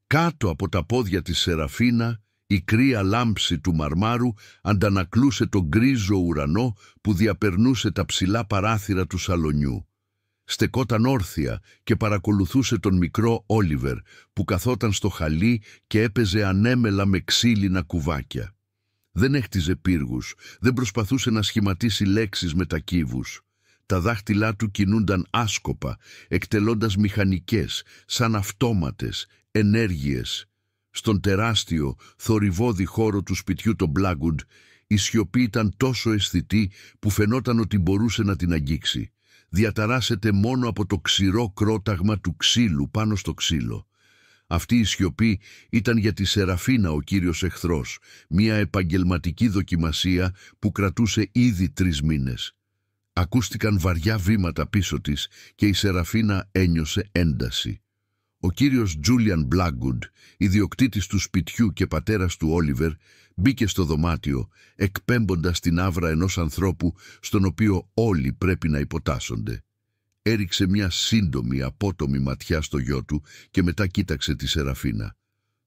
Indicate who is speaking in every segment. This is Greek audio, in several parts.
Speaker 1: Κάτω από τα πόδια της Σεραφίνα, η κρύα λάμψη του μαρμάρου αντανακλούσε τον γκρίζο ουρανό που διαπερνούσε τα ψηλά παράθυρα του σαλονιού. Στεκόταν όρθια και παρακολουθούσε τον μικρό Όλιβερ που καθόταν στο χαλί και έπαιζε ανέμελα με ξύλινα κουβάκια. Δεν έχτιζε πύργους, δεν προσπαθούσε να σχηματίσει λέξεις με τα κύβους. Τα δάχτυλά του κινούνταν άσκοπα, εκτελώντας μηχανικές, σαν αυτόματες, ενέργειες. Στον τεράστιο, θορυβώδη χώρο του σπιτιού το Blackwood, η σιωπή ήταν τόσο αισθητή που φαινόταν ότι μπορούσε να την αγγίξει. Διαταράσσεται μόνο από το ξηρό κρόταγμα του ξύλου πάνω στο ξύλο. Αυτή η σιωπή ήταν για τη Σεραφίνα ο κύριος εχθρός, μια επαγγελματική δοκιμασία που κρατούσε ήδη 3 μήνες. Ακούστηκαν βαριά βήματα πίσω της και η Σεραφίνα ένιωσε ένταση. Ο κύριος Τζούλιαν Blackwood, ιδιοκτήτης του σπιτιού και πατέρας του Όλιβερ, μπήκε στο δωμάτιο, εκπέμποντας την άβρα ενός ανθρώπου στον οποίο όλοι πρέπει να υποτάσσονται. Έριξε μια σύντομη, απότομη ματιά στο γιο του και μετά κοίταξε τη Σεραφίνα.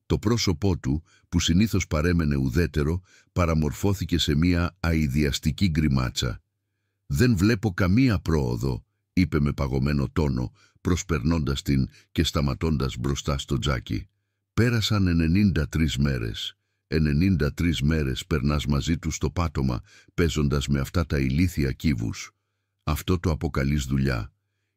Speaker 1: Το πρόσωπό του, που συνήθως παρέμενε ουδέτερο, παραμορφώθηκε σε μια αηδιαστική γκριμάτσα. «Δεν βλέπω καμία πρόοδο», είπε με παγωμένο τόνο, προσπερνώντας την και σταματώντας μπροστά στο τζάκι. «Πέρασαν 93 μέρες. 93 μέρες περνάς μαζί του στο πάτωμα, παίζοντας με αυτά τα ηλίθια κύβους. Αυτό το αποκαλείς δουλειά.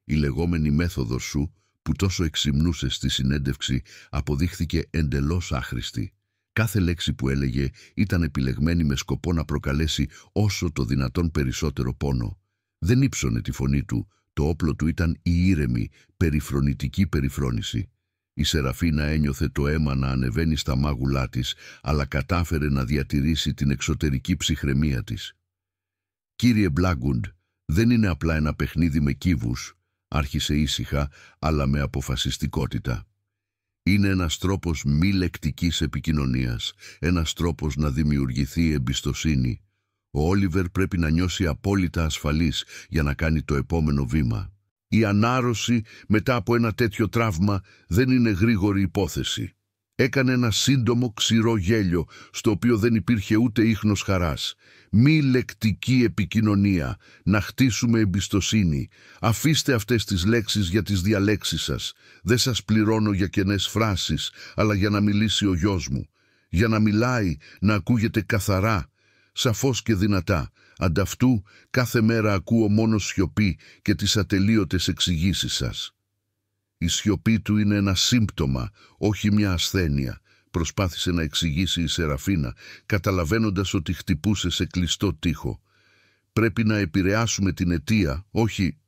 Speaker 1: Η λεγόμενη μέθοδος σου, που τόσο εξυμνούσε στη συνέντευξη, αποδείχθηκε εντελώς άχρηστη. Κάθε λέξη που έλεγε ήταν επιλεγμένη με σκοπό να προκαλέσει όσο το δυνατόν περισσότερο πόνο. Δεν ύψωνε τη φωνή του, το όπλο του ήταν η ήρεμη, περιφρονητική περιφρόνηση. Η Σεραφίνα ένιωθε το αίμα να ανεβαίνει στα μάγουλά της, αλλά κατάφερε να διατηρήσει την εξωτερική ψυχραιμία της. «Κύριε Blackwood, δεν είναι απλά ένα παιχνίδι με κύβους», άρχισε ήσυχα, αλλά με αποφασιστικότητα. «Είναι ένας τρόπος μη λεκτικής επικοινωνίας, ένας τρόπος να δημιουργηθεί εμπιστοσύνη. Ο Όλιβερ πρέπει να νιώσει απόλυτα ασφαλής για να κάνει το επόμενο βήμα. Η ανάρρωση μετά από ένα τέτοιο τραύμα δεν είναι γρήγορη υπόθεση». Έκανε ένα σύντομο ξηρό γέλιο, στο οποίο δεν υπήρχε ούτε ίχνος χαράς. «Μη λεκτική επικοινωνία, να χτίσουμε εμπιστοσύνη. Αφήστε αυτές τις λέξεις για τις διαλέξεις σας. Δεν σας πληρώνω για κενές φράσεις, αλλά για να μιλήσει ο γιος μου. Για να μιλάει, να ακούγεται καθαρά, σαφώς και δυνατά. Ανταυτού, κάθε μέρα ακούω μόνο σιωπή και τις ατελείωτες εξηγήσεις σας». «Η σιωπή του είναι ένα σύμπτωμα, όχι μια ασθένεια», προσπάθησε να εξηγήσει η Σεραφίνα, καταλαβαίνοντας ότι χτυπούσε σε κλειστό τοίχο. «Πρέπει να επηρεάσουμε την αιτία, όχι...»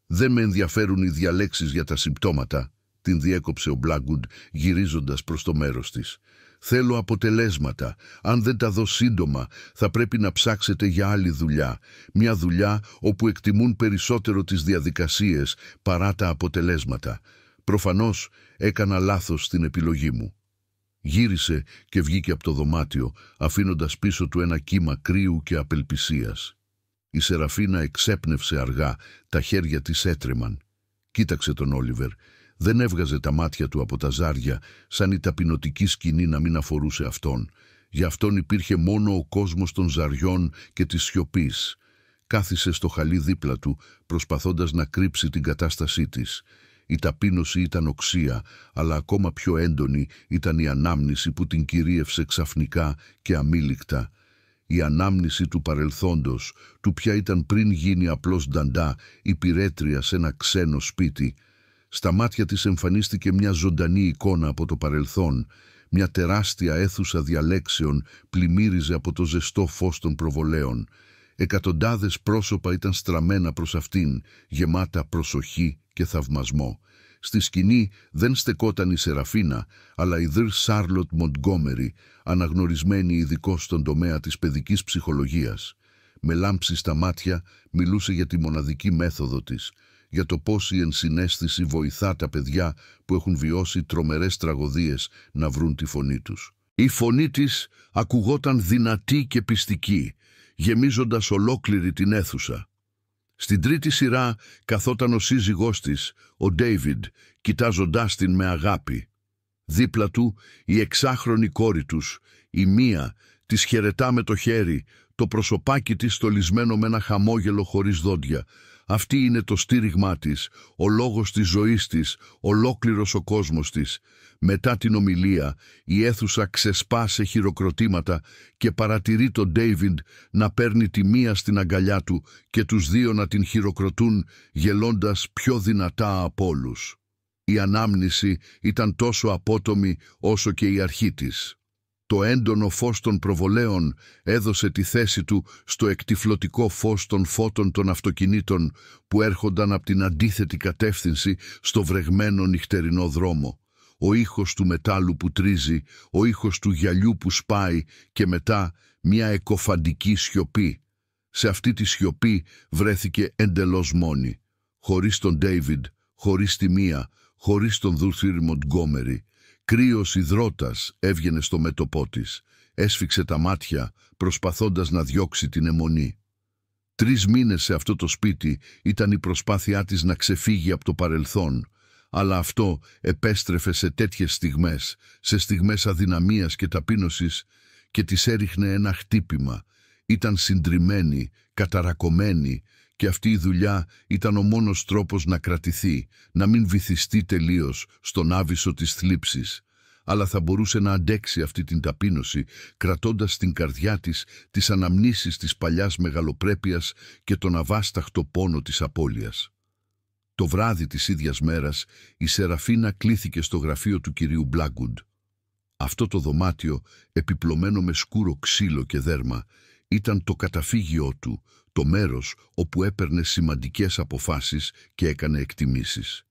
Speaker 1: «Δεν με ενδιαφέρουν οι διαλέξεις για τα συμπτώματα», την διέκοψε ο Blackwood, γυρίζοντας προς το μέρος της. «Θέλω αποτελέσματα. Αν δεν τα δω σύντομα, θα πρέπει να ψάξετε για άλλη δουλειά. Μια δουλειά όπου εκτιμούν περισσότερο τις διαδικασίες παρά τα αποτελέσματα. Προφανώς έκανα λάθος στην επιλογή μου». Γύρισε και βγήκε από το δωμάτιο, αφήνοντας πίσω του ένα κύμα κρύου και απελπισίας. Η Σεραφίνα εξέπνευσε αργά, τα χέρια της έτρεμαν. Κοίταξε τον Όλιβερ. Δεν έβγαζε τα μάτια του από τα ζάρια, σαν η ταπεινωτική σκηνή να μην αφορούσε αυτόν. Για αυτόν υπήρχε μόνο ο κόσμος των ζαριών και της σιωπής. Κάθισε στο χαλί δίπλα του, προσπαθώντας να κρύψει την κατάστασή της. Η ταπείνωση ήταν οξία, αλλά ακόμα πιο έντονη ήταν η ανάμνηση που την κυρίευσε ξαφνικά και αμήλικτα. Η ανάμνηση του παρελθόντος, του ποια ήταν πριν γίνει απλώς νταντά, υπηρέτρια σε ένα ξένο σπίτι. Στα μάτια της εμφανίστηκε μια ζωντανή εικόνα από το παρελθόν. Μια τεράστια αίθουσα διαλέξεων πλημμύριζε από το ζεστό φως των προβολέων. Εκατοντάδες πρόσωπα ήταν στραμμένα προς αυτήν, γεμάτα προσοχή και θαυμασμό. Στη σκηνή δεν στεκόταν η Σεραφίνα, αλλά η Δρ Σάρλοτ Μοντγκόμερι, αναγνωρισμένη ειδικός στον τομέα της παιδικής ψυχολογίας. Με λάμψη στα μάτια μιλούσε για τη μοναδική μέθοδο της, για το πώς η ενσυναίσθηση βοηθά τα παιδιά που έχουν βιώσει τρομερές τραγωδίες να βρουν τη φωνή τους. Η φωνή της ακουγόταν δυνατή και πιστική, γεμίζοντας ολόκληρη την αίθουσα. Στην τρίτη σειρά καθόταν ο σύζυγός της, ο Ντέιβιντ, κοιτάζοντάς την με αγάπη. Δίπλα του η εξάχρονη κόρη τους, η Μία, της χαιρετά με το χέρι, το προσωπάκι της στολισμένο με ένα χαμόγελο χωρίς δόντια. Αυτή είναι το στήριγμά της, ο λόγος της ζωής της, ολόκληρος ο κόσμος της. Μετά την ομιλία, η αίθουσα ξεσπά σε χειροκροτήματα και παρατηρεί τον Ντέιβιντ να παίρνει τη Μία στην αγκαλιά του και τους δύο να την χειροκροτούν, γελώντας πιο δυνατά από όλους. Η ανάμνηση ήταν τόσο απότομη όσο και η αρχή της. Το έντονο φως των προβολέων έδωσε τη θέση του στο εκτυφλωτικό φως των φώτων των αυτοκινήτων που έρχονταν από την αντίθετη κατεύθυνση στο βρεγμένο νυχτερινό δρόμο. Ο ήχος του μετάλλου που τρίζει, ο ήχος του γυαλιού που σπάει και μετά μια εκοφαντική σιωπή. Σε αυτή τη σιωπή βρέθηκε εντελώς μόνη. Χωρίς τον Ντέιβιντ, χωρίς τη Μία, χωρίς τον Δούθυρ Μοντγκόμερι. Κρύος υδρότας έβγαινε στο μέτωπό της. Έσφιξε τα μάτια προσπαθώντας να διώξει την αιμονή. 3 μήνες σε αυτό το σπίτι ήταν η προσπάθειά της να ξεφύγει από το παρελθόν, αλλά αυτό επέστρεφε σε τέτοιες στιγμές, σε στιγμές αδυναμίας και ταπείνωσης και της έριχνε ένα χτύπημα. Ήταν συντριμμένη, καταρακωμένη και αυτή η δουλειά ήταν ο μόνος τρόπος να κρατηθεί, να μην βυθιστεί τελείως στον άβυσσο της θλίψης. Αλλά θα μπορούσε να αντέξει αυτή την ταπείνωση, κρατώντας στην καρδιά της τις αναμνήσεις της παλιάς μεγαλοπρέπειας και τον αβάσταχτο πόνο της απώλειας. Το βράδυ της ίδιας μέρας, η Σεραφίνα κλήθηκε στο γραφείο του κυρίου Μπλάγκουντ. Αυτό το δωμάτιο, επιπλωμένο με σκούρο ξύλο και δέρμα, ήταν το καταφύγιό του, το μέρος όπου έπαιρνε σημαντικές αποφάσεις και έκανε εκτιμήσεις.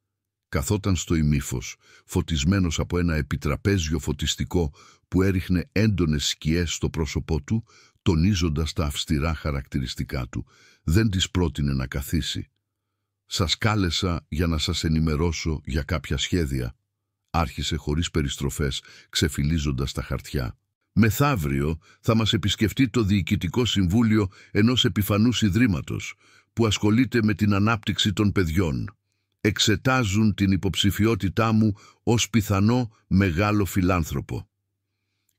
Speaker 1: Καθόταν στο ημίφος, φωτισμένος από ένα επιτραπέζιο φωτιστικό που έριχνε έντονες σκιές στο πρόσωπό του, τονίζοντας τα αυστηρά χαρακτηριστικά του. Δεν της πρότεινε να καθίσει. «Σας κάλεσα για να σας ενημερώσω για κάποια σχέδια», άρχισε χωρίς περιστροφές, ξεφυλίζοντας τα χαρτιά. «Μεθαύριο θα μας επισκεφτεί το Διοικητικό Συμβούλιο ενός επιφανούς ιδρύματος που ασχολείται με την ανάπτυξη των παιδιών. Εξετάζουν την υποψηφιότητά μου ως πιθανό μεγάλο φιλάνθρωπο».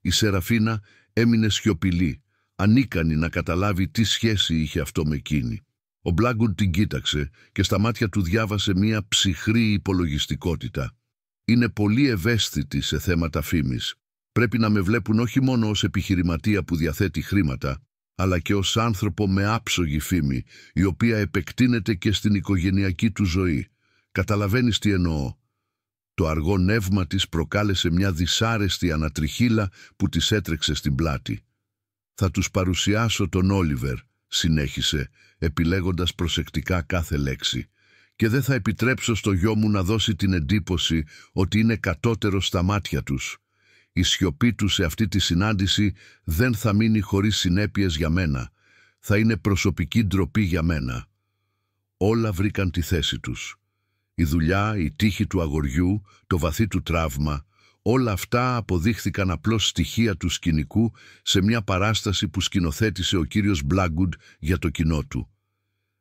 Speaker 1: Η Σεραφίνα έμεινε σιωπηλή, ανίκανη να καταλάβει τι σχέση είχε αυτό με εκείνη. Ο Μπλάγκουντ την κοίταξε και στα μάτια του διάβασε μία ψυχρή υπολογιστικότητα. «Είναι πολύ ευαίσθητη σε θέματα φήμης. Πρέπει να με βλέπουν όχι μόνο ως επιχειρηματία που διαθέτει χρήματα, αλλά και ως άνθρωπο με άψογη φήμη, η οποία επεκτείνεται και στην οικογενειακή του ζωή. Καταλαβαίνεις τι εννοώ?» Το αργό νεύμα της προκάλεσε μια δυσάρεστη ανατριχύλα που της έτρεξε στην πλάτη. «Θα τους παρουσιάσω τον Όλιβερ», συνέχισε, επιλέγοντας προσεκτικά κάθε λέξη, «και δεν θα επιτρέψω στο γιο μου να δώσει την εντύπωση ότι είναι κατώτερο στα μάτια τους. Η σιωπή του σε αυτή τη συνάντηση δεν θα μείνει χωρίς συνέπειες για μένα. Θα είναι προσωπική ντροπή για μένα». Όλα βρήκαν τη θέση τους. Η δουλειά, η τύχη του αγοριού, το βαθύ του τραύμα, όλα αυτά αποδείχθηκαν απλώς στοιχεία του σκηνικού σε μια παράσταση που σκηνοθέτησε ο κύριος Μπλάγκουντ για το κοινό του.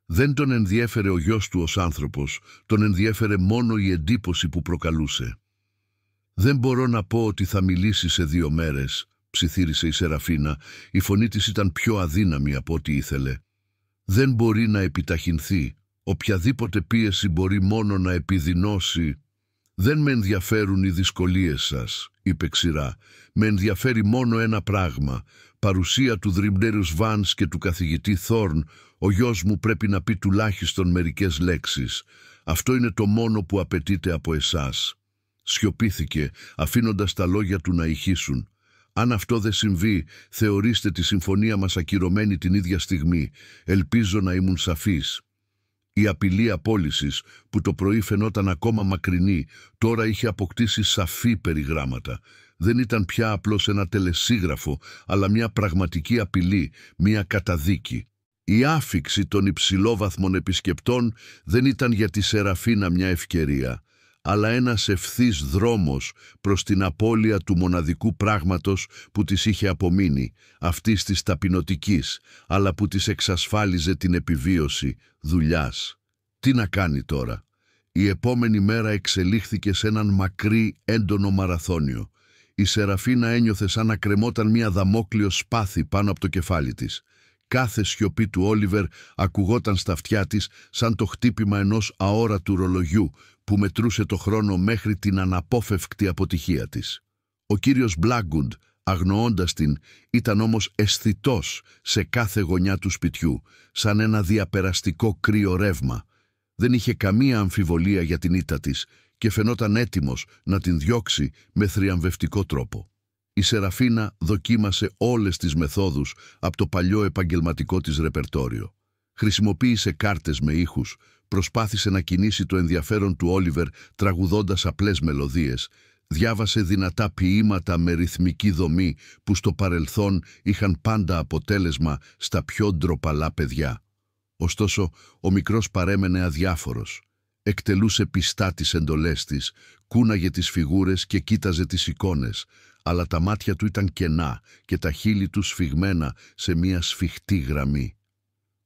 Speaker 1: Δεν τον ενδιέφερε ο γιος του ως άνθρωπος, τον ενδιέφερε μόνο η εντύπωση που προκαλούσε. «Δεν μπορώ να πω ότι θα μιλήσει σε 2 μέρες», ψιθύρισε η Σεραφίνα. Η φωνή της ήταν πιο αδύναμη από ό,τι ήθελε. «Δεν μπορεί να επιταχυνθεί. Οποιαδήποτε πίεση μπορεί μόνο να επιδεινώσει». «Δεν με ενδιαφέρουν οι δυσκολίες σας», είπε ξηρά. «Με ενδιαφέρει μόνο ένα πράγμα. Παρουσία του Δρυμπνέριους Βάνς και του καθηγητή Θόρν. Ο γιος μου πρέπει να πει τουλάχιστον μερικές λέξεις. Αυτό είναι το μόνο που απαιτείται από εσάς». Σιωπήθηκε, αφήνοντας τα λόγια του να ηχήσουν. «Αν αυτό δεν συμβεί, θεωρήστε τη συμφωνία μας ακυρωμένη την ίδια στιγμή. Ελπίζω να ήμουν σαφής». Η απειλή απόλυσης, που το πρωί φαινόταν ακόμα μακρινή, τώρα είχε αποκτήσει σαφή περιγράμματα. Δεν ήταν πια απλώς ένα τελεσίγραφο, αλλά μια πραγματική απειλή, μια καταδίκη. Η άφιξη των υψηλόβαθμων επισκεπτών δεν ήταν για τη Σεραφίνα μια ευκαιρία, αλλά ένας ευθύς δρόμος προς την απώλεια του μοναδικού πράγματος που της είχε απομείνει, αυτής της ταπεινωτικής, αλλά που της εξασφάλιζε την επιβίωση, δουλειάς. Τι να κάνει τώρα? Η επόμενη μέρα εξελίχθηκε σε έναν μακρύ, έντονο μαραθώνιο. Η Σεραφίνα ένιωθε σαν να κρεμόταν μια δαμόκλειο σπάθη πάνω από το κεφάλι της. Κάθε σιωπή του Όλιβερ ακουγόταν στα αυτιά της σαν το χτύπημα ενός αόρατου ρολογιού που μετρούσε το χρόνο μέχρι την αναπόφευκτη αποτυχία της. Ο κύριος Μπλάγκουντ, αγνοώντας την, ήταν όμως αισθητός σε κάθε γωνιά του σπιτιού, σαν ένα διαπεραστικό κρύο ρεύμα. Δεν είχε καμία αμφιβολία για την ήττα της και φαινόταν έτοιμος να την διώξει με θριαμβευτικό τρόπο. Η Σεραφίνα δοκίμασε όλες τις μεθόδους από το παλιό επαγγελματικό της ρεπερτόριο. Χρησιμοποίησε κάρτες με ήχους, προσπάθησε να κινήσει το ενδιαφέρον του Όλιβερ τραγουδώντας απλές μελωδίες, διάβασε δυνατά ποίηματα με ρυθμική δομή που στο παρελθόν είχαν πάντα αποτέλεσμα στα πιο ντροπαλά παιδιά. Ωστόσο, ο μικρός παρέμενε αδιάφορος. Εκτελούσε πιστά τις εντολές της, κούναγε τις φιγούρες και κοίταζε τις εικόνες, αλλά τα μάτια του ήταν κενά και τα χείλη του σφιγμένα σε μια σφιχτή γραμμή.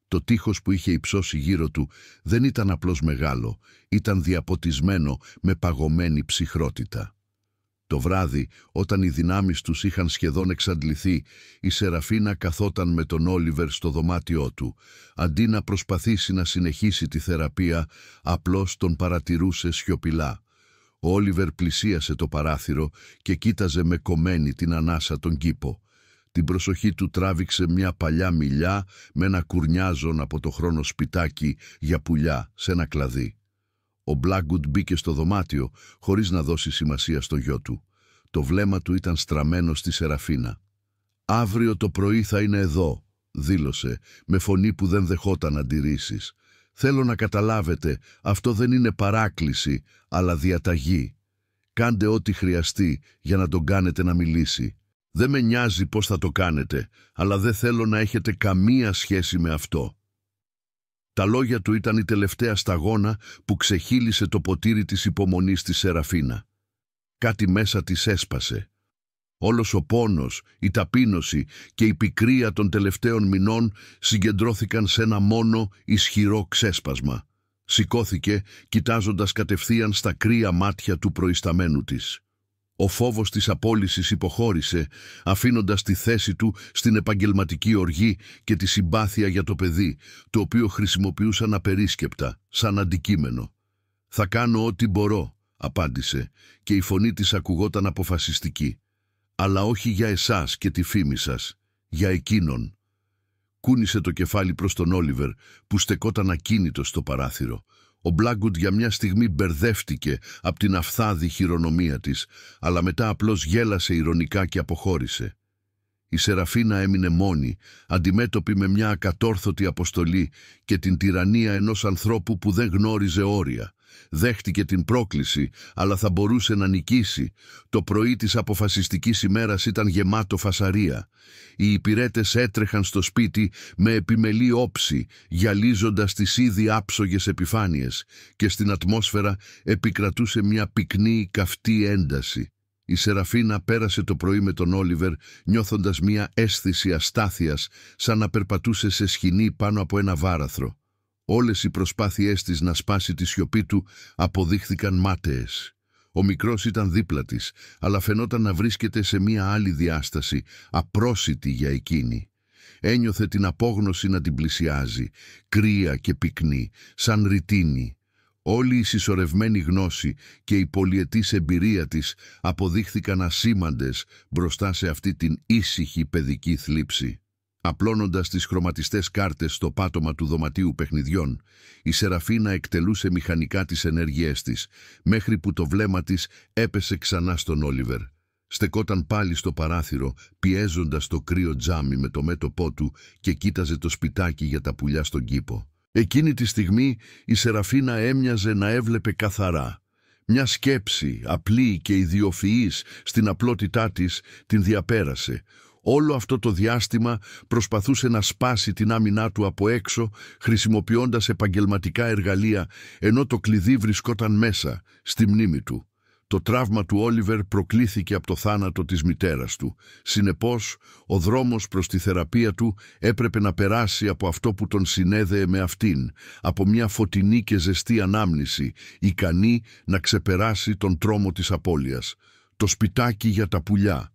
Speaker 1: Το τείχος που είχε υψώσει γύρω του δεν ήταν απλώς μεγάλο, ήταν διαποτισμένο με παγωμένη ψυχρότητα. Το βράδυ, όταν οι δυνάμεις τους είχαν σχεδόν εξαντληθεί, η Σεραφίνα καθόταν με τον Όλιβερ στο δωμάτιό του. Αντί να προσπαθήσει να συνεχίσει τη θεραπεία, απλώς τον παρατηρούσε σιωπηλά. Ο Όλιβερ πλησίασε το παράθυρο και κοίταζε με κομμένη την ανάσα τον κήπο. Την προσοχή του τράβηξε μια παλιά μιλιά με ένα κουρνιάζον από το χρόνο σπιτάκι για πουλιά σε ένα κλαδί. Ο Μπλάγκουντ μπήκε στο δωμάτιο χωρίς να δώσει σημασία στο γιο του. Το βλέμμα του ήταν στραμμένο στη Σεραφίνα. «Αύριο το πρωί θα είναι εδώ», δήλωσε, με φωνή που δεν δεχόταν αντιρρήσεις. «Θέλω να καταλάβετε, αυτό δεν είναι παράκληση, αλλά διαταγή. Κάντε ό,τι χρειαστεί για να τον κάνετε να μιλήσει. Δεν με νοιάζει πώς θα το κάνετε, αλλά δεν θέλω να έχετε καμία σχέση με αυτό». Τα λόγια του ήταν η τελευταία σταγόνα που ξεχύλισε το ποτήρι της υπομονής της Σεραφίνα. Κάτι μέσα της έσπασε. Όλος ο πόνος, η ταπείνωση και η πικρία των τελευταίων μηνών συγκεντρώθηκαν σε ένα μόνο ισχυρό ξέσπασμα. Σηκώθηκε, κοιτάζοντας κατευθείαν στα κρύα μάτια του προϊσταμένου της. Ο φόβος της απόλυσης υποχώρησε, αφήνοντας τη θέση του στην επαγγελματική οργή και τη συμπάθεια για το παιδί, το οποίο χρησιμοποιούσαν απερίσκεπτα, σαν αντικείμενο. «Θα κάνω ό,τι μπορώ», απάντησε, και η φωνή της ακουγόταν αποφασιστική. «Αλλά όχι για εσάς και τη φήμη σας, για εκείνον». Κούνησε το κεφάλι προς τον Όλιβερ, που στεκόταν ακίνητος στο παράθυρο. Ο Μπλάγκουντ για μια στιγμή μπερδεύτηκε από την αφθάδη χειρονομία της, αλλά μετά απλώς γέλασε ειρωνικά και αποχώρησε. Η Σεραφίνα έμεινε μόνη, αντιμέτωπη με μια ακατόρθωτη αποστολή και την τυραννία ενός ανθρώπου που δεν γνώριζε όρια. Δέχτηκε την πρόκληση, αλλά θα μπορούσε να νικήσει. Το πρωί της αποφασιστικής ημέρας ήταν γεμάτο φασαρία. Οι υπηρέτες έτρεχαν στο σπίτι με επιμελή όψη, γυαλίζοντας τις ήδη άψογες επιφάνειες, και στην ατμόσφαιρα επικρατούσε μια πυκνή καυτή ένταση. Η Σεραφίνα πέρασε το πρωί με τον Όλιβερ, νιώθοντας μια αίσθηση αστάθειας, σαν να περπατούσε σε σκηνή πάνω από ένα βάραθρο. Όλες οι προσπάθειές της να σπάσει τη σιωπή του αποδείχθηκαν μάταιες. Ο μικρός ήταν δίπλα της, αλλά φαινόταν να βρίσκεται σε μία άλλη διάσταση, απρόσιτη για εκείνη. Ένιωθε την απόγνωση να την πλησιάζει, κρύα και πυκνή, σαν ρητίνη. Όλη η συσσωρευμένη γνώση και η πολυετής εμπειρία της αποδείχθηκαν ασήμαντες μπροστά σε αυτή την ήσυχη παιδική θλίψη. Απλώνοντας τις χρωματιστές κάρτες στο πάτωμα του δωματίου παιχνιδιών, η Σεραφίνα εκτελούσε μηχανικά τις ενέργειές της, μέχρι που το βλέμμα της έπεσε ξανά στον Όλιβερ. Στεκόταν πάλι στο παράθυρο, πιέζοντας το κρύο τζάμι με το μέτωπό του και κοίταζε το σπιτάκι για τα πουλιά στον κήπο. Εκείνη τη στιγμή η Σεραφίνα έμοιαζε να έβλεπε καθαρά. Μια σκέψη, απλή και ιδιοφυής στην απλότητά της, την διαπέρασε. Όλο αυτό το διάστημα προσπαθούσε να σπάσει την άμυνά του από έξω, χρησιμοποιώντας επαγγελματικά εργαλεία, ενώ το κλειδί βρισκόταν μέσα, στη μνήμη του. Το τραύμα του Όλιβερ προκλήθηκε από το θάνατο της μητέρας του. Συνεπώς, ο δρόμος προς τη θεραπεία του έπρεπε να περάσει από αυτό που τον συνέδεε με αυτήν, από μια φωτεινή και ζεστή ανάμνηση, ικανή να ξεπεράσει τον τρόμο της απώλειας. Το σπιτάκι για τα πουλιά.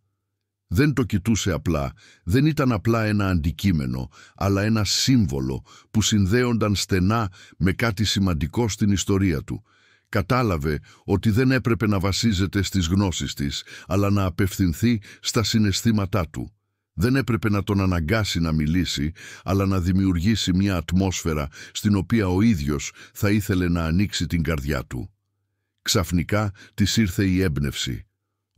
Speaker 1: Δεν το κοιτούσε απλά, δεν ήταν απλά ένα αντικείμενο, αλλά ένα σύμβολο που συνδέονταν στενά με κάτι σημαντικό στην ιστορία του. Κατάλαβε ότι δεν έπρεπε να βασίζεται στις γνώσεις της, αλλά να απευθυνθεί στα συναισθήματά του. Δεν έπρεπε να τον αναγκάσει να μιλήσει, αλλά να δημιουργήσει μια ατμόσφαιρα στην οποία ο ίδιος θα ήθελε να ανοίξει την καρδιά του. Ξαφνικά της ήρθε η έμπνευση.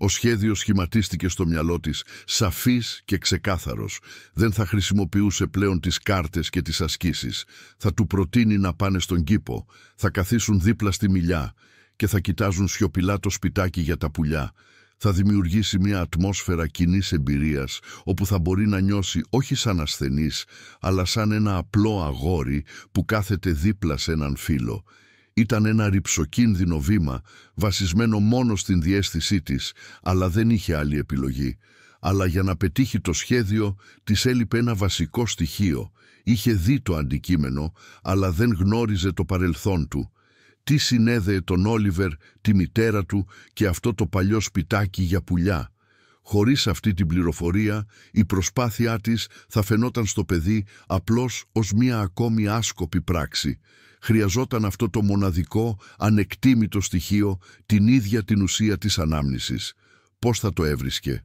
Speaker 1: Ο σχέδιος σχηματίστηκε στο μυαλό της, σαφής και ξεκάθαρος. Δεν θα χρησιμοποιούσε πλέον τις κάρτες και τις ασκήσεις. Θα του προτείνει να πάνε στον κήπο, θα καθίσουν δίπλα στη μιλιά και θα κοιτάζουν σιωπηλά το σπιτάκι για τα πουλιά. Θα δημιουργήσει μια ατμόσφαιρα κοινής εμπειρίας, όπου θα μπορεί να νιώσει όχι σαν ασθενής, αλλά σαν ένα απλό αγόρι που κάθεται δίπλα σε έναν φίλο. Ήταν ένα ρυψοκίνδυνο βήμα, βασισμένο μόνο στην διαίσθησή της, αλλά δεν είχε άλλη επιλογή. Αλλά για να πετύχει το σχέδιο, της έλειπε ένα βασικό στοιχείο. Είχε δει το αντικείμενο, αλλά δεν γνώριζε το παρελθόν του. Τι συνέδεε τον Όλιβερ, τη μητέρα του και αυτό το παλιό σπιτάκι για πουλιά. Χωρίς αυτή την πληροφορία, η προσπάθειά της θα φαινόταν στο παιδί απλώς ως μία ακόμη άσκοπη πράξη. Χρειαζόταν αυτό το μοναδικό, ανεκτήμητο στοιχείο, την ίδια την ουσία της ανάμνησης. Πώς θα το έβρισκε?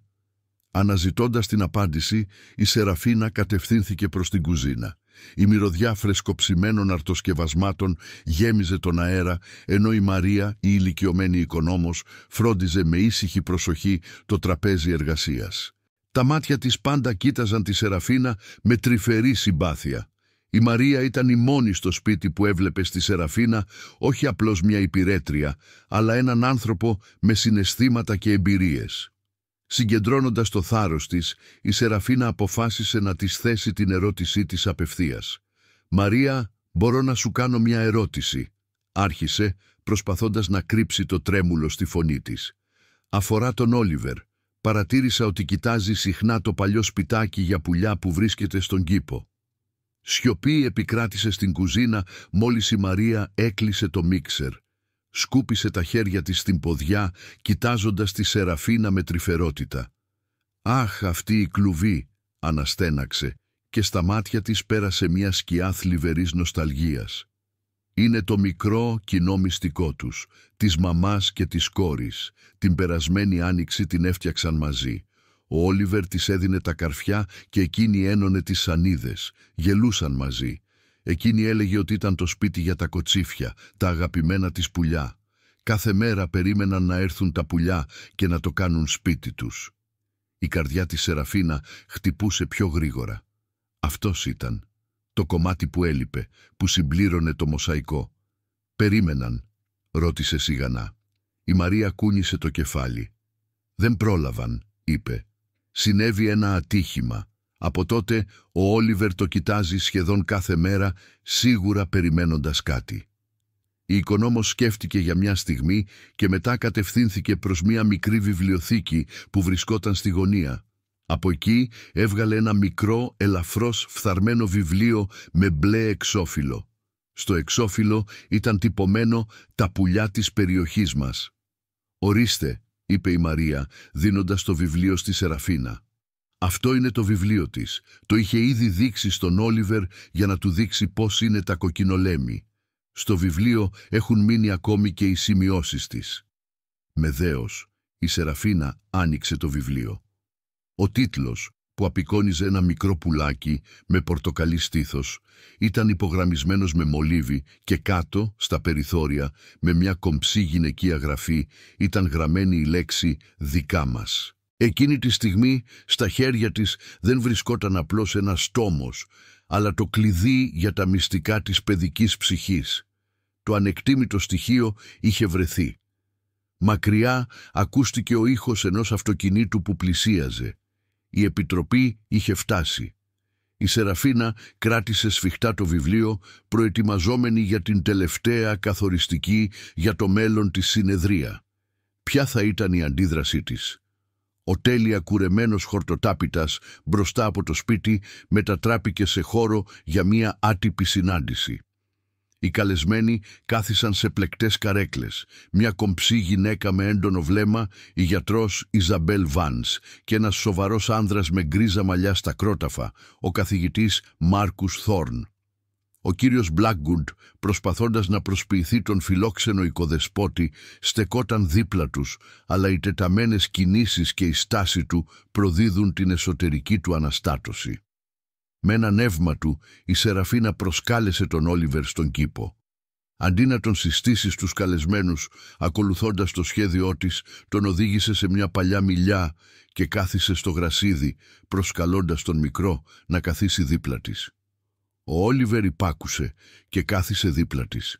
Speaker 1: Αναζητώντας την απάντηση, η Σεραφίνα κατευθύνθηκε προς την κουζίνα. Η μυρωδιά φρεσκοψημένων αρτοσκευασμάτων γέμιζε τον αέρα, ενώ η Μαρία, η ηλικιωμένη οικονόμος, φρόντιζε με ήσυχη προσοχή το τραπέζι εργασίας. Τα μάτια της πάντα κοίταζαν τη Σεραφίνα με τρυφερή συμπάθεια. Η Μαρία ήταν η μόνη στο σπίτι που έβλεπε στη Σεραφίνα όχι απλώς μια υπηρέτρια, αλλά έναν άνθρωπο με συναισθήματα και εμπειρίες. Συγκεντρώνοντας το θάρρος της, η Σεραφίνα αποφάσισε να της θέσει την ερώτησή της απευθείας. «Μαρία, μπορώ να σου κάνω μια ερώτηση», άρχισε, προσπαθώντας να κρύψει το τρέμουλο στη φωνή της. «Αφορά τον Όλιβερ. Παρατήρησα ότι κοιτάζει συχνά το παλιό σπιτάκι για πουλιά που βρίσκεται στον κήπο». Σιωπή επικράτησε στην κουζίνα μόλις η Μαρία έκλεισε το μίξερ. Σκούπισε τα χέρια της στην ποδιά, κοιτάζοντας τη Σεραφίνα με τρυφερότητα. «Αχ, αυτή η κλουβή», αναστέναξε, και στα μάτια της πέρασε μια σκιά θλιβερής νοσταλγίας. «Είναι το μικρό κοινό μυστικό τους, της μαμάς και της κόρης. Την περασμένη άνοιξη την έφτιαξαν μαζί. Ο Όλιβερ της έδινε τα καρφιά και εκείνη ένωνε τις σανίδες. Γελούσαν μαζί. Εκείνη έλεγε ότι ήταν το σπίτι για τα κοτσίφια, τα αγαπημένα της πουλιά. Κάθε μέρα περίμεναν να έρθουν τα πουλιά και να το κάνουν σπίτι τους». Η καρδιά της Σεραφίνα χτυπούσε πιο γρήγορα. Αυτός ήταν το κομμάτι που έλειπε, που συμπλήρωνε το μοσαϊκό. «Περίμεναν?» ρώτησε σιγανά. Η Μαρία κούνησε το κεφάλι. «Δεν πρόλαβαν», είπε. «Συνέβη ένα ατύχημα. Από τότε ο Όλιβερ το κοιτάζει σχεδόν κάθε μέρα, σίγουρα περιμένοντας κάτι». Η οικονόμος σκέφτηκε για μια στιγμή και μετά κατευθύνθηκε προς μια μικρή βιβλιοθήκη που βρισκόταν στη γωνία. Από εκεί έβγαλε ένα μικρό, ελαφρώς φθαρμένο βιβλίο με μπλε εξώφυλλο. Στο εξώφυλλο ήταν τυπωμένο «Τα πουλιά της περιοχής μας». «Ορίστε», είπε η Μαρία, δίνοντας το βιβλίο στη Σεραφίνα. Αυτό είναι το βιβλίο της. Το είχε ήδη δείξει στον Όλιβερ για να του δείξει πώς είναι τα κοκκινολέμη. Στο βιβλίο έχουν μείνει ακόμη και οι σημειώσεις της. Με δέος, η Σεραφίνα άνοιξε το βιβλίο. Ο τίτλος, που απεικόνιζε ένα μικρό πουλάκι με πορτοκαλί στήθος, ήταν υπογραμμισμένος με μολύβι και κάτω, στα περιθώρια, με μια κομψή γυναικεία γραφή, ήταν γραμμένη η λέξη «δικά μας». Εκείνη τη στιγμή, στα χέρια της δεν βρισκόταν απλώς ένας τόμος, αλλά το κλειδί για τα μυστικά της παιδικής ψυχής. Το ανεκτήμητο στοιχείο είχε βρεθεί. Μακριά ακούστηκε ο ήχος ενός αυτοκινήτου που πλησίαζε. Η επιτροπή είχε φτάσει. Η Σεραφίνα κράτησε σφιχτά το βιβλίο, προετοιμαζόμενη για την τελευταία καθοριστική για το μέλλον της συνεδρία. Ποια θα ήταν η αντίδρασή της? Ο τέλεια κουρεμένος χορτοτάπητας μπροστά από το σπίτι μετατράπηκε σε χώρο για μία άτυπη συνάντηση. Οι καλεσμένοι κάθισαν σε πλεκτές καρέκλες. Μια κομψή γυναίκα με έντονο βλέμμα, η γιατρός Ιζαμπέλ Βάνς, και ένας σοβαρός άνδρας με γκρίζα μαλλιά στα κρόταφα, ο καθηγητής Μάρκους Θόρν. Ο κύριος Μπλάκγκουντ, προσπαθώντας να προσποιηθεί τον φιλόξενο οικοδεσπότη, στεκόταν δίπλα τους, αλλά οι τεταμένες κινήσεις και η στάση του προδίδουν την εσωτερική του αναστάτωση. Με ένα νεύμα του, η Σεραφίνα προσκάλεσε τον Όλιβερ στον κήπο. Αντί να τον συστήσει στους καλεσμένους, ακολουθώντας το σχέδιό της, τον οδήγησε σε μια παλιά μιλιά και κάθισε στο γρασίδι, προσκαλώντας τον μικρό να καθίσει δίπλα της. Ο Όλιβερ υπάκουσε και κάθισε δίπλα της.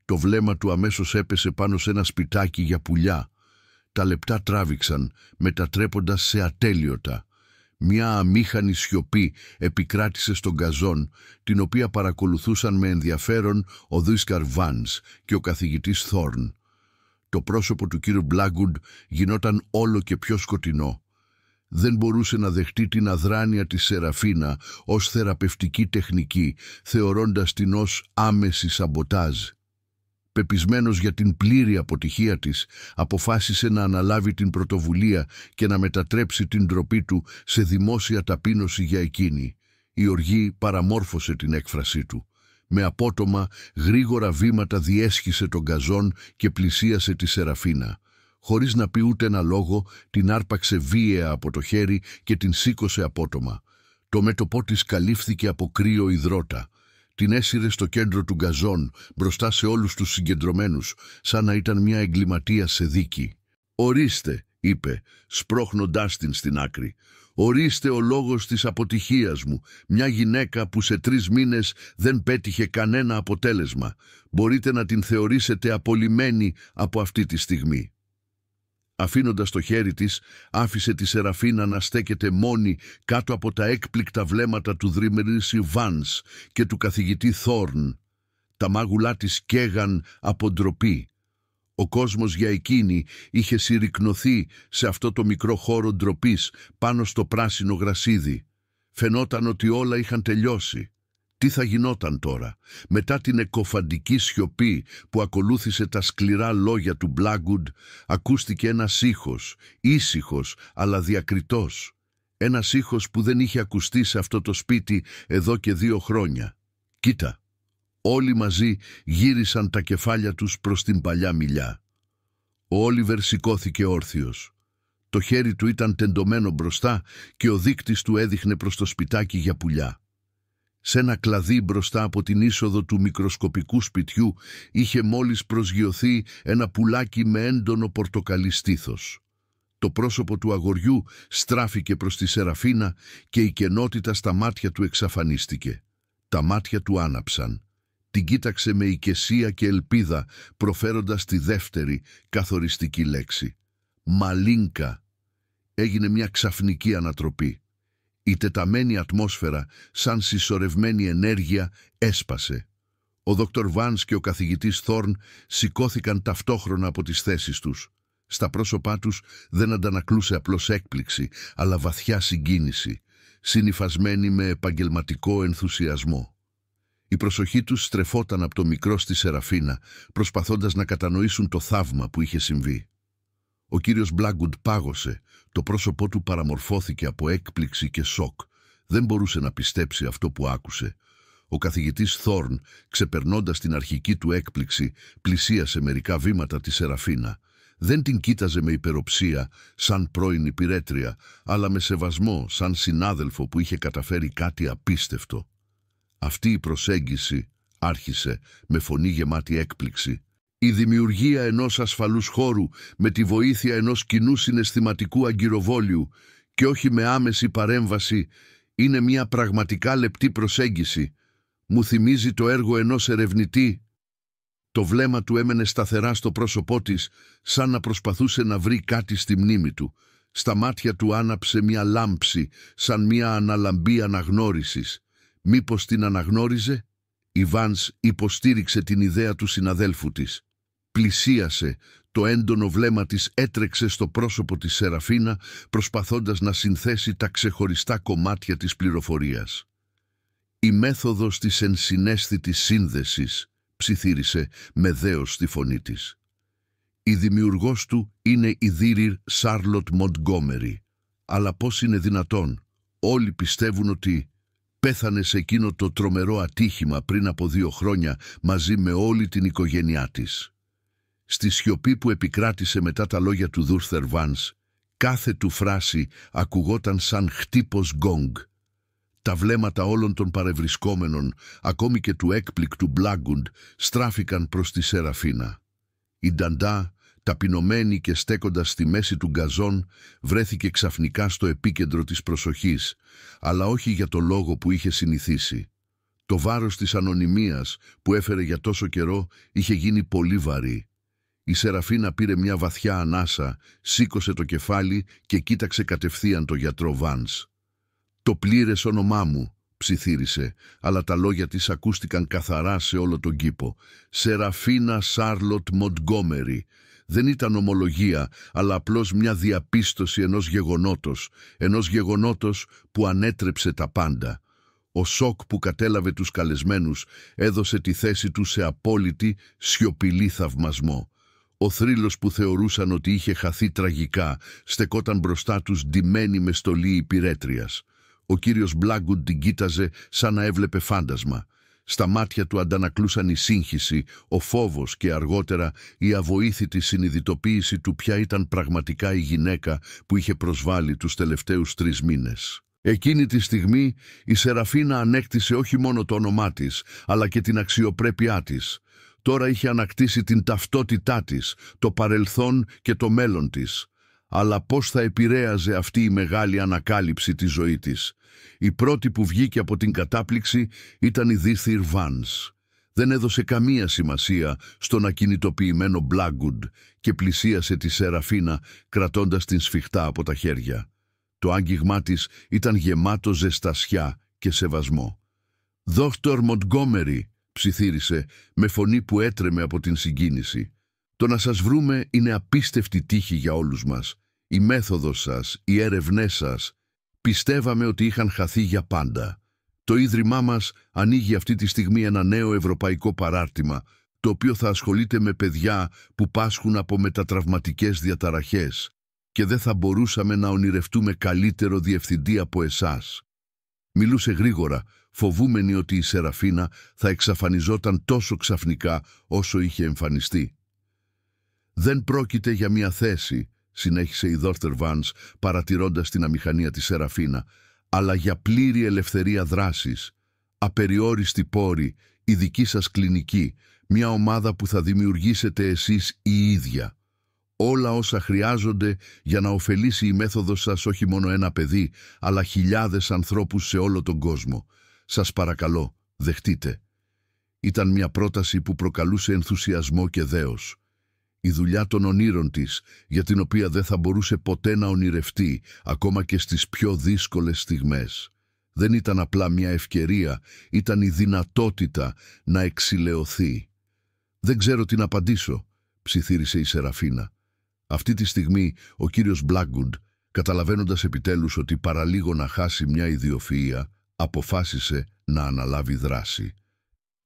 Speaker 1: Το βλέμμα του αμέσως έπεσε πάνω σε ένα σπιτάκι για πουλιά. Τα λεπτά τράβηξαν, μετατρέποντας σε ατέλειωτα. Μια αμήχανη σιωπή επικράτησε στον γκαζόν, την οποία παρακολουθούσαν με ενδιαφέρον ο Δίσκαρ Βάνς και ο καθηγητής Θόρν. Το πρόσωπο του κύριου Μπλάκγκουντ γινόταν όλο και πιο σκοτεινό. Δεν μπορούσε να δεχτεί την αδράνεια της Σεραφίνα ως θεραπευτική τεχνική, θεωρώντας την ως άμεση σαμποτάζ. Πεπισμένος για την πλήρη αποτυχία της, αποφάσισε να αναλάβει την πρωτοβουλία και να μετατρέψει την ντροπή του σε δημόσια ταπείνωση για εκείνη. Η οργή παραμόρφωσε την έκφρασή του. Με απότομα, γρήγορα βήματα διέσχισε τον γκαζόν και πλησίασε τη Σεραφίνα. Χωρίς να πει ούτε ένα λόγο, την άρπαξε βίαια από το χέρι και την σήκωσε απότομα. Το μέτωπό της καλύφθηκε από κρύο υδρότα. Την έσυρε στο κέντρο του γκαζόν, μπροστά σε όλους τους συγκεντρωμένους, σαν να ήταν μια εγκληματία σε δίκη. «Ορίστε», είπε, σπρώχνοντάς την στην άκρη. «Ορίστε ο λόγος της αποτυχίας μου, μια γυναίκα που σε 3 μήνες δεν πέτυχε κανένα αποτέλεσμα. Μπορείτε να την θεωρήσετε απολυμένη από αυτή τη στιγμή». Αφήνοντας το χέρι της, άφησε τη Σεραφίνα να στέκεται μόνη κάτω από τα έκπληκτα βλέμματα του δρυμερίσιου Βάνς και του καθηγητή Θόρν. Τα μάγουλά της καίγαν από ντροπή. Ο κόσμος για εκείνη είχε συρρικνωθεί σε αυτό το μικρό χώρο ντροπής πάνω στο πράσινο γρασίδι. Φαινόταν ότι όλα είχαν τελειώσει. Τι θα γινόταν τώρα? Μετά την εκοφαντική σιωπή που ακολούθησε τα σκληρά λόγια του Μπλάκγκουντ, ακούστηκε ένας ήχος, ήσυχος αλλά διακριτός. Ένας ήχος που δεν είχε ακουστεί σε αυτό το σπίτι εδώ και 2 χρόνια. «Κοίτα». Όλοι μαζί γύρισαν τα κεφάλια τους προς την παλιά μιλιά. Ο Όλιβερ σηκώθηκε όρθιος. Το χέρι του ήταν τεντωμένο μπροστά και ο δείκτης του έδειχνε προς το σπιτάκι για πουλιά. Σε ένα κλαδί μπροστά από την είσοδο του μικροσκοπικού σπιτιού είχε μόλις προσγειωθεί ένα πουλάκι με έντονο πορτοκαλί στήθος. Το πρόσωπο του αγοριού στράφηκε προς τη Σεραφίνα και η κενότητα στα μάτια του εξαφανίστηκε. Τα μάτια του άναψαν. Την κοίταξε με οικεσία και ελπίδα, προφέροντας τη δεύτερη καθοριστική λέξη. «Μαλίνκα». Έγινε μια ξαφνική ανατροπή. Η τεταμένη ατμόσφαιρα, σαν συσσωρευμένη ενέργεια, έσπασε. Ο Δόκτωρ Βάνς και ο καθηγητής Θόρν σηκώθηκαν ταυτόχρονα από τις θέσεις τους. Στα πρόσωπά τους δεν αντανακλούσε απλώς έκπληξη, αλλά βαθιά συγκίνηση, συνυφασμένη με επαγγελματικό ενθουσιασμό. Η προσοχή τους στρεφόταν από το μικρό στη Σεραφίνα, προσπαθώντας να κατανοήσουν το θαύμα που είχε συμβεί. Ο κύριος Μπλάκγκουντ πάγωσε, το πρόσωπό του παραμορφώθηκε από έκπληξη και σοκ. Δεν μπορούσε να πιστέψει αυτό που άκουσε. Ο καθηγητής Θόρν, ξεπερνώντας την αρχική του έκπληξη, πλησίασε μερικά βήματα τη Σεραφίνα. Δεν την κοίταζε με υπεροψία, σαν πρώην υπηρέτρια, αλλά με σεβασμό, σαν συνάδελφο που είχε καταφέρει κάτι απίστευτο. Αυτή η προσέγγιση άρχισε με φωνή γεμάτη έκπληξη. Η δημιουργία ενός ασφαλούς χώρου με τη βοήθεια ενός κοινού συναισθηματικού αγκυροβόλιου και όχι με άμεση παρέμβαση είναι μια πραγματικά λεπτή προσέγγιση. Μου θυμίζει το έργο ενός ερευνητή. Το βλέμμα του έμενε σταθερά στο πρόσωπό της, σαν να προσπαθούσε να βρει κάτι στη μνήμη του. Στα μάτια του άναψε μια λάμψη, σαν μια αναλαμπή αναγνώρισης. Μήπως την αναγνώριζε? Η Βάνς υποστήριξε την ιδέα του συναδέλφου της. Πλησίασε, Το έντονο βλέμμα της έτρεξε στο πρόσωπο της Σεραφίνα, προσπαθώντας να συνθέσει τα ξεχωριστά κομμάτια της πληροφορίας. «Η μέθοδος της ενσυναίσθητης σύνδεσης», ψιθύρισε με δέος στη φωνή της. «Η δημιουργός του είναι η Δίρυρ Σάρλοτ Μοντγκόμερι. Αλλά πώς είναι δυνατόν? Όλοι πιστεύουν ότι πέθανε σε εκείνο το τρομερό ατύχημα πριν από 2 χρόνια μαζί με όλη την οικογένειά της». Στη σιωπή που επικράτησε μετά τα λόγια του Δούρθερ Βάνς, κάθε του φράση ακουγόταν σαν χτύπος γκόγκ. Τα βλέμματα όλων των παρευρισκόμενων, ακόμη και του έκπληκτου Μπλάγκουντ, στράφηκαν προς τη Σεραφίνα. Η Νταντά, ταπεινωμένη και στέκοντας στη μέση του γκαζόν, βρέθηκε ξαφνικά στο επίκεντρο της προσοχής, αλλά όχι για το λόγο που είχε συνηθίσει. Το βάρος της ανωνυμίας που έφερε για τόσο καιρό είχε γίνει πολύ βαρύ. Η Σεραφίνα πήρε μια βαθιά ανάσα, σήκωσε το κεφάλι και κοίταξε κατευθείαν το γιατρό Βάνς. «Το πλήρες όνομά μου», ψιθύρισε, αλλά τα λόγια της ακούστηκαν καθαρά σε όλο τον κήπο. «Σεραφίνα Σάρλοτ Μοντγκόμερι». Δεν ήταν ομολογία, αλλά απλώς μια διαπίστωση ενός γεγονότος που ανέτρεψε τα πάντα. Ο σοκ που κατέλαβε τους καλεσμένους έδωσε τη θέση του σε απόλυτη, σιωπηλή θαυμασμό. Ο θρύλος που θεωρούσαν ότι είχε χαθεί τραγικά στεκόταν μπροστά τους ντυμένη με στολή υπηρέτριας. Ο κύριος Μπλάγκουντ την κοίταζε σαν να έβλεπε φάντασμα. Στα μάτια του αντανακλούσαν η σύγχυση, ο φόβος και αργότερα η αβοήθητη συνειδητοποίηση του ποια ήταν πραγματικά η γυναίκα που είχε προσβάλει τους τελευταίους 3 μήνες. Εκείνη τη στιγμή η Σεραφίνα ανέκτησε όχι μόνο το όνομά της, αλλά και την αξιοπρέπειά της. Τώρα είχε ανακτήσει την ταυτότητά της, το παρελθόν και το μέλλον της. Αλλά πώς θα επηρέαζε αυτή η μεγάλη ανακάλυψη τη ζωή της? Η πρώτη που βγήκε από την κατάπληξη ήταν η Δίρθυρ Βάνς. Δεν έδωσε καμία σημασία στον ακινητοποιημένο Μπλάγκουντ και πλησίασε τη Σεραφίνα κρατώντας την σφιχτά από τα χέρια. Το άγγιγμά της ήταν γεμάτο ζεστασιά και σεβασμό. «Δόκτωρ Μοντγκόμερι», ψιθύρισε με φωνή που έτρεμε από την συγκίνηση. «Το να σας βρούμε είναι απίστευτη τύχη για όλους μας. Η μέθοδος σας, οι έρευνές σας, πιστεύαμε ότι είχαν χαθεί για πάντα. Το Ίδρυμά μας ανοίγει αυτή τη στιγμή ένα νέο ευρωπαϊκό παράρτημα, το οποίο θα ασχολείται με παιδιά που πάσχουν από μετατραυματικές διαταραχές και δεν θα μπορούσαμε να ονειρευτούμε καλύτερο διευθυντή από εσάς». Μιλούσε γρήγορα, φοβούμενη ότι η Σεραφίνα θα εξαφανιζόταν τόσο ξαφνικά όσο είχε εμφανιστεί. «Δεν πρόκειται για μια θέση», συνέχισε η Δόρτερ Βάνς παρατηρώντας την αμηχανία της Σεραφίνα, «αλλά για πλήρη ελευθερία δράσης, απεριόριστη πόρη, η δική σας κλινική, μια ομάδα που θα δημιουργήσετε εσείς η ίδια. Όλα όσα χρειάζονται για να ωφελήσει η μέθοδος σας όχι μόνο ένα παιδί, αλλά χιλιάδες ανθρώπους σε όλο τον κόσμο. Σας παρακαλώ, δεχτείτε». Ήταν μια πρόταση που προκαλούσε ενθουσιασμό και δέος. Η δουλειά των ονείρων της, για την οποία δεν θα μπορούσε ποτέ να ονειρευτεί, ακόμα και στις πιο δύσκολες στιγμές. Δεν ήταν απλά μια ευκαιρία, ήταν η δυνατότητα να εξηλαιωθεί. «Δεν ξέρω τι να απαντήσω», ψιθύρισε η Σεραφίνα. Αυτή τη στιγμή ο κύριος Μπλάγκουντ, καταλαβαίνοντας επιτέλους ότι παραλίγο να χάσει μια ιδιοφυΐα, αποφάσισε να αναλάβει δράση.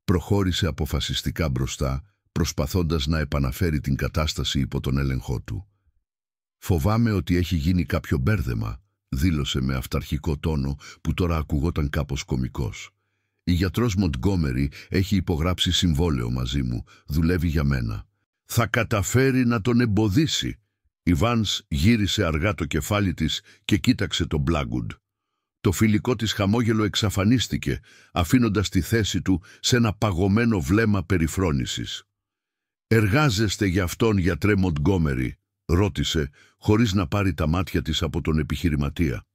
Speaker 1: Προχώρησε αποφασιστικά μπροστά, προσπαθώντας να επαναφέρει την κατάσταση υπό τον έλεγχό του. «Φοβάμαι ότι έχει γίνει κάποιο μπέρδεμα», δήλωσε με αυταρχικό τόνο που τώρα ακουγόταν κάπως κωμικός. «Η γιατρός Μοντγκόμερι έχει υπογράψει συμβόλαιο μαζί μου, δουλεύει για μένα. Θα καταφέρει να τον εμποδίσει». Η Βάνς γύρισε αργά το κεφάλι της και κοίταξε τον Μπλάγκουντ. Το φιλικό της χαμόγελο εξαφανίστηκε, αφήνοντας τη θέση του σε ένα παγωμένο βλέμμα περιφρόνησης. «Εργάζεστε για αυτόν, γιατρέ Μοντγκόμερι?» ρώτησε, χωρίς να πάρει τα μάτια της από τον επιχειρηματία.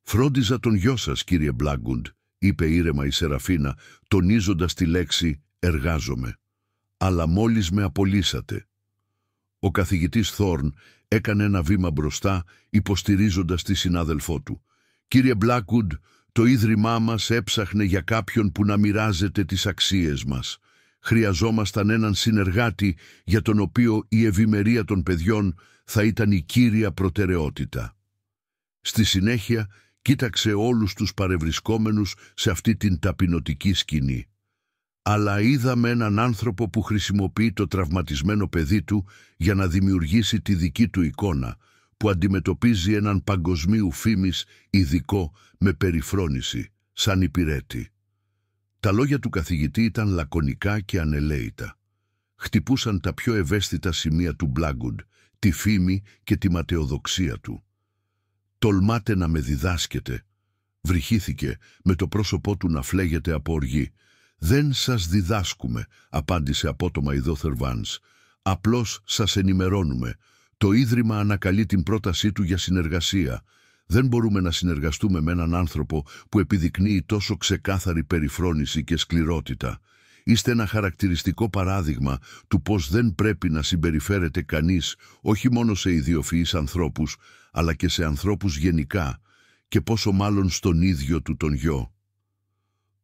Speaker 1: «Φρόντιζα τον γιο σας, κύριε Μπλάγκουντ», είπε ήρεμα η Σεραφίνα, τονίζοντας τη λέξη «εργάζομαι». «Αλλά μόλις με απολύσατε». Ο καθηγητής Θόρν έκανε ένα βήμα μπροστά, υποστηρίζοντας τη συνάδελφό του. «Κύριε Μπλάγκουντ, το Ίδρυμά μας έψαχνε για κάποιον που να μοιράζεται τις αξίες μας. Χρειαζόμασταν έναν συνεργάτη για τον οποίο η ευημερία των παιδιών θα ήταν η κύρια προτεραιότητα. Στη συνέχεια κοίταξε όλους τους παρευρισκόμενους σε αυτή την ταπεινωτική σκηνή. Αλλά είδαμε έναν άνθρωπο που χρησιμοποιεί το τραυματισμένο παιδί του για να δημιουργήσει τη δική του εικόνα, που αντιμετωπίζει έναν παγκοσμίου φήμης ειδικό με περιφρόνηση, σαν υπηρέτη. Τα λόγια του καθηγητή ήταν λακωνικά και ανελαίητα. Χτυπούσαν τα πιο ευαίσθητα σημεία του Blackwood, τη φήμη και τη ματαιοδοξία του. «Τολμάτε να με διδάσκετε», βρυχήθηκε με το πρόσωπό του να φλέγεται από οργή. «Δεν σας διδάσκουμε», απάντησε απότομα η Δόθερ Βάνς. «Απλώς σας ενημερώνουμε. Το Ίδρυμα ανακαλεί την πρότασή του για συνεργασία. Δεν μπορούμε να συνεργαστούμε με έναν άνθρωπο που επιδεικνύει τόσο ξεκάθαρη περιφρόνηση και σκληρότητα. Είστε ένα χαρακτηριστικό παράδειγμα του πώς δεν πρέπει να συμπεριφέρεται κανείς όχι μόνο σε ιδιοφυείς ανθρώπους, αλλά και σε ανθρώπους γενικά, και πόσο μάλλον στον ίδιο του τον γιο».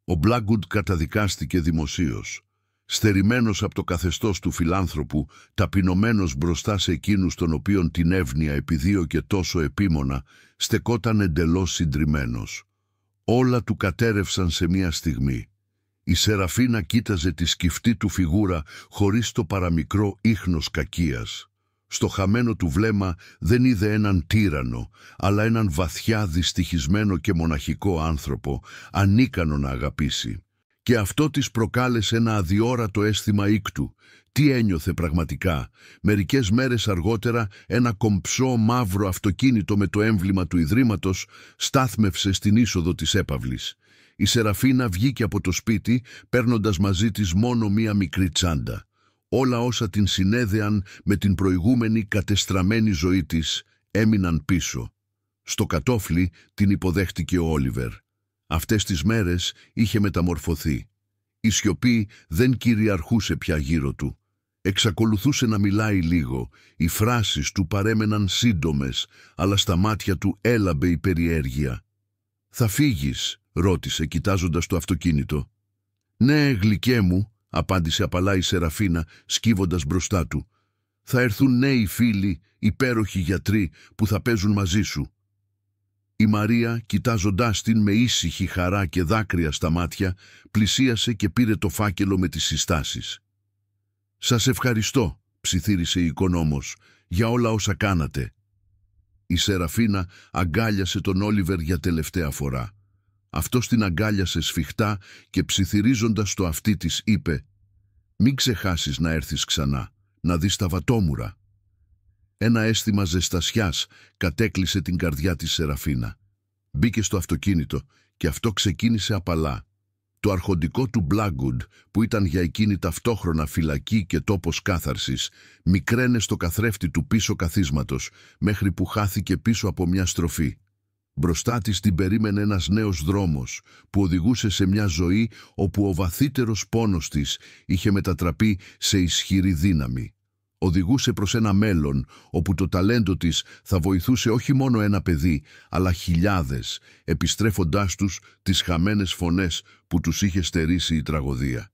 Speaker 1: Ο Blackwood καταδικάστηκε δημοσίως. Στερημένος από το καθεστώς του φιλάνθρωπου, ταπεινωμένος μπροστά σε εκείνους των οποίων την εύνοια επιδίωκε τόσο επίμονα, στεκόταν εντελώς συντριμμένος. Όλα του κατέρευσαν σε μία στιγμή. Η Σεραφίνα κοίταζε τη σκυφτή του φιγούρα χωρίς το παραμικρό ίχνος κακίας. Στο χαμένο του βλέμμα δεν είδε έναν τύραννο, αλλά έναν βαθιά δυστυχισμένο και μοναχικό άνθρωπο, ανίκανο να αγαπήσει. Και αυτό της προκάλεσε ένα αδιόρατο αίσθημα ήκτου. Τι ένιωθε πραγματικά? Μερικές μέρες αργότερα ένα κομψό μαύρο αυτοκίνητο με το έμβλημα του Ιδρύματος στάθμευσε στην είσοδο της έπαυλης. Η Σεραφίνα βγήκε από το σπίτι παίρνοντας μαζί της μόνο μία μικρή τσάντα. Όλα όσα την συνέδεαν με την προηγούμενη κατεστραμμένη ζωή της έμειναν πίσω. Στο κατόφλι την υποδέχτηκε ο Όλιβερ. Αυτές τις μέρες είχε μεταμορφωθεί. Η σιωπή δεν κυριαρχούσε πια γύρω του. Εξακολουθούσε να μιλάει λίγο. Οι φράσεις του παρέμεναν σύντομες, αλλά στα μάτια του έλαμπε η περιέργεια. «Θα φύγεις?» ρώτησε κοιτάζοντας το αυτοκίνητο. «Ναι, γλυκέ μου», απάντησε απαλά η Σεραφίνα σκύβοντας μπροστά του. «Θα έρθουν νέοι φίλοι, υπέροχοι γιατροί που θα παίζουν μαζί σου». Η Μαρία, κοιτάζοντάς την με ήσυχη χαρά και δάκρυα στα μάτια, πλησίασε και πήρε το φάκελο με τις συστάσεις. «Σας ευχαριστώ», ψιθύρισε η οικονόμος, «για όλα όσα κάνατε». Η Σεραφίνα αγκάλιασε τον Όλιβερ για τελευταία φορά. Αυτός την αγκάλιασε σφιχτά και ψιθυρίζοντας το αυτί της είπε «Μην ξεχάσεις να έρθεις ξανά, να δεις τα βατόμουρα». Ένα αίσθημα ζεστασιάς κατέκλυσε την καρδιά της Σεραφίνα. Μπήκε στο αυτοκίνητο και αυτό ξεκίνησε απαλά. Το αρχοντικό του Blackwood, που ήταν για εκείνη ταυτόχρονα φυλακή και τόπος κάθαρσης, μικραίνε στο καθρέφτη του πίσω καθίσματος, μέχρι που χάθηκε πίσω από μια στροφή. Μπροστά της την περίμενε ένας νέος δρόμος, που οδηγούσε σε μια ζωή όπου ο βαθύτερος πόνος της είχε μετατραπεί σε ισχυρή δύναμη. Οδηγούσε προς ένα μέλλον όπου το ταλέντο της θα βοηθούσε όχι μόνο ένα παιδί, αλλά χιλιάδες, επιστρέφοντάς τους τις χαμένες φωνές που τους είχε στερήσει η τραγωδία.